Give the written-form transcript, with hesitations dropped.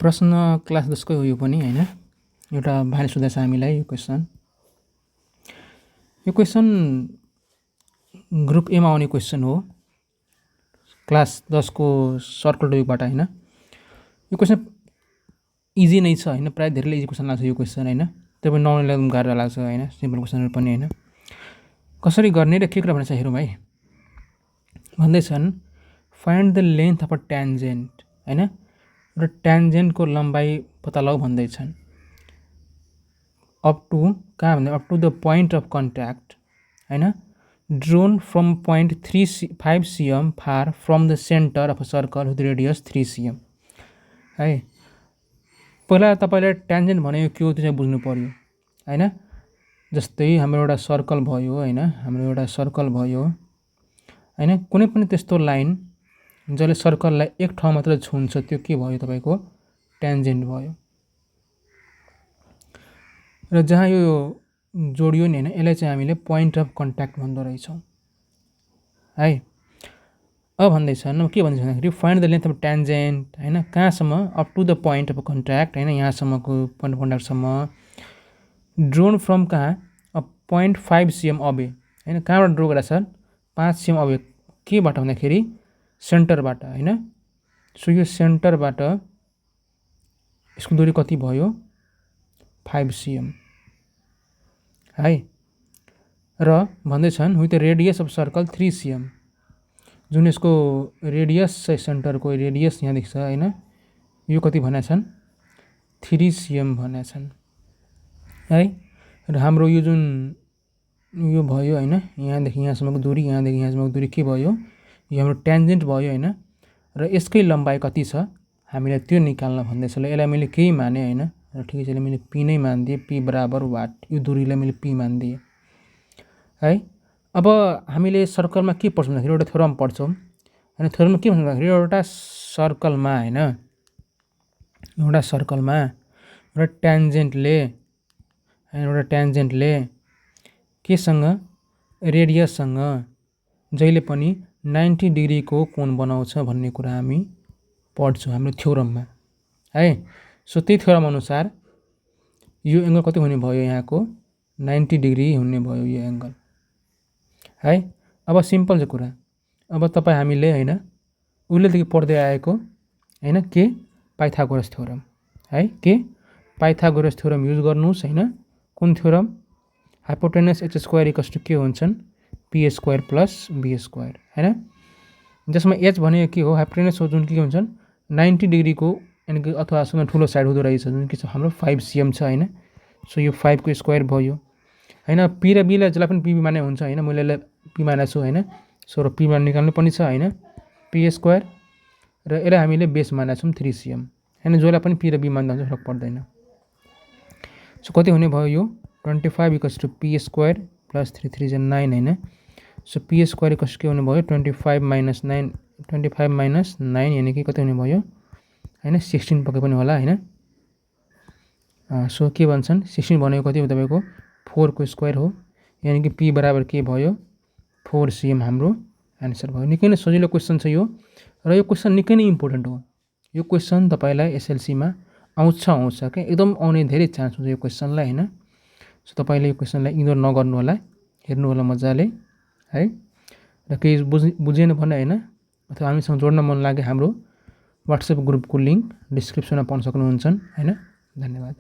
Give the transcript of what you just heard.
प्रश्न क्लास 10 को हो यो पनि हैन। एउटा भाइले सोधेछ हामीलाई यो क्वेशन। यो क्वेशन ग्रुप ए मा आउने क्वेशन हो। क्लास 10 को सर्कल टपिकबाट हैन। यो क्वेशन इजी नै छ हैन, प्राय धेरैले इजी क्वेशन लाग्छ यो क्वेशन हैन। त्यो पनि नर्मललाई एकदम गाह्रो लाग्छ हैन, सिम्पल क्वेशनहरु पनि हैन। कसरी गर्ने र के कुरा भन्छ हेरौँ है। भन्दैछन् find the length of a tangent हैन। र ट्यान्जेन्ट को लम्बाई पत्ता लगाऊ भन्दैछन्। अप टु कहाँ भन्दै up to the point of contact हैन, drawn from point 5 cm far from the centre of a circle with radius 3 cm है। पहिला तपाईले ट्यान्जेन्ट भनेको के हो त्यो चाहिँ बुझ्नु पर्यो हैन। जस्तै हाम्रो एउटा सर्कल भयो हैन, हाम्रो एउटा सर्कल भयो हैन। कुनै पनि त्यस्तो लाइन जसले सर्कललाई एक ठाउँ मात्र छुन्छ त्यो के भयो तपाईको ट्यान्जेन्ट भयो। र जहाँ यो जोडियो नि हैन, यसलाई चाहिँ हामीले पोइन्ट अफ कन्ट्याक्ट भन्दो रहेछौं है। अब भन्दैछन् के भन्छ भन्दाखेरि find the length of tangent हैन, कहाँसम्म up to the point of contact हैन, यहाँसम्मको पोइन्ट अफ कन्ट्याक्टसम्म। ड्रोन फ्रम कहाँ 0.5 cm अवे हैन, कहाँबाट ड्रो गरेछ 5 cm अवे, केबाट भन्दाखेरि सेन्टरबाट हैन। सो यो सेन्टरबाट यसको दूरी कति भयो 5 cm है। र भन्दैछन् with radius of circle 3 cm, जुन यसको रेडियस चाहिँ सेन्टरको रेडियस यहाँ देख्छ हैन, यो कति भनेछन् 3 cm भनेछन् है। र हाम्रो यो जुन यो भयो हैन, यहाँदेखि यहाँसम्मको दूरी, यहाँदेखि यहाँसम्मको दूरी के भयो, यो हाम्रो ट्यान्जेन्ट भयो हैन। र यसकै लम्बाई कति छ हामीले त्यो निकाल्न भन्दैछ। ल यसलाई मैले केही माने हैन, र ठिकै छ मैले p नै मान्दिए, p बराबर वाट, यो दूरीलाई मैले p मान्दिए है। अब हामीले सर्कलमा के पढ्छौं भन्दाखेरि एउटा थ्योरम पढ्छौं हैन। थ्योरममा के भन्छ भन्दाखेरि एउटा सर्कलमा हैन, एउटा सर्कलमा एउटा ट्यान्जेन्टले हैन, एउटा ट्यान्जेन्टले केसँग रेडियससँग जहिले पनि 90 डिग्री को कोण बनाउँछ भन्ने कुरा हामी पढ्छौं हाम्रो थ्योरममा है। सो त्यही थ्योरम अनुसार यो एंगल कति हुने भयो, यहाँको 90 डिग्री हुने भयो यो एंगल है। अब सिम्पल छ कुरा। अब तपाई हामीले हैन उहिलेदेखि पढ्दै आएको हैन के पाइथागोरस थ्योरम है, के पाइथागोरस थ्योरम युज गर्नुस् हैन। कुन theorem, hypotenuse h square equals to के हुन्छन् p square plus b square हैन। जसमा h भनेको के हो, हाइपोटेनस हो जुन के हुन्छन् 90 डिग्री को यानी कि अथवा सबभन्दा ठूलो साइड हुँदो रहेछ जुन के छ हाम्रो 5 cm छ हैन। सो यो 5 को स्क्वायर भयो हैन। p र b लाई जसलाई पनि p माने हुन्छ हैन, मैले यसलाई p मानेको छु हैन। सो र p मान निकाल्नु पनि छ हैन, p स्क्वायर र यसलाई हामीले बेस मानेको छौं 3 cm हैन। जसलाई पनि p र b मान्दा हुन्छ फरक पर्दैन। सो कति हुने भयो यो 25 equals to p square plus 3 3 9 हैन। सो p स्क्वायर इक्वल्स के हुने भयो 25 माइनस 9 यानी कि कति हुने भयो हैन 16 पक्कै पनि होला हैन। सो के भन्छन् 16 भनेको कति हो तपाईको 4 को स्क्वायर हो, यानी कि p बराबर के भयो 4 cm हाम्रो आन्सर भयो। निकै नै सजिलो क्वेशन छ यो, र यो क्वेशन निकै नै इम्पोर्टेन्ट हो। यो क्वेशन तपाईलाई एसएलसी मा आउँछ के एकदम आउने धेरै चान्स हुन्छ यो क्वेशनलाई हैन। सो तपाईले यो क्वेशनलाई इग्नोर नगर्नु होला, हेर्नु होला मजाले है। र केही बुझेन भने हैन अथवा हामीसँग जोड्न मन लागे हाम्रो WhatsApp ग्रुपको लिंक डिस्क्रिप्सनमा पाउन सक्नुहुन्छ हैन। धन्यवाद।